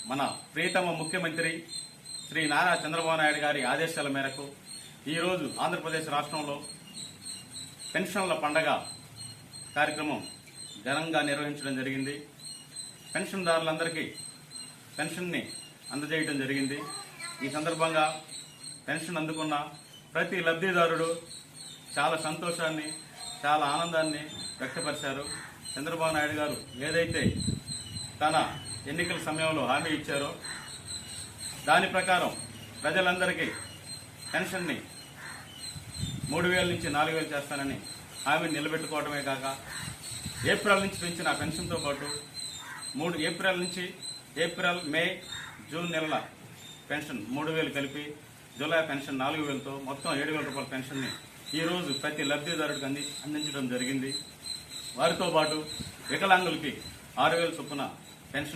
మన ప్రియతమ ముఖ్యమంత్రి శ్రీ నారా చంద్రబాబు నాయుడు గారి ఆదేశాల మేరకు ఈరోజు ఆంధ్రప్రదేశ్ రాష్ట్రంలో పెన్షన్ల పండగ కార్యక్రమం ఘనంగా నిర్వహించడం జరిగింది. పెన్షన్దారులందరికీ పెన్షన్ని అందజేయడం జరిగింది. ఈ సందర్భంగా పెన్షన్ అందుకున్న ప్రతి లబ్ధిదారుడు చాలా సంతోషాన్ని, చాలా ఆనందాన్ని వ్యక్తపరిచారు. చంద్రబాబు నాయుడు గారు ఏదైతే తన ఎన్నికల సమయంలో హామీ ఇచ్చారో దాని ప్రకారం ప్రజలందరికీ పెన్షన్ని 3,000 నుంచి 4,000 చేస్తానని హామీని నిలబెట్టుకోవడమే కాక ఏప్రిల్ నుంచి పెంచిన పెన్షన్తో పాటు ఏప్రిల్, మే, జూన్ నెలల పెన్షన్ 3,000 కలిపి జూలై పెన్షన్ 4,000తో మొత్తం 7,000 రూపాయల పెన్షన్ని ఈరోజు ప్రతి లబ్ధిదారుడికి అందించడం జరిగింది. వారితో పాటు వికలాంగులకి 6,000 చొప్పున పెన్షన్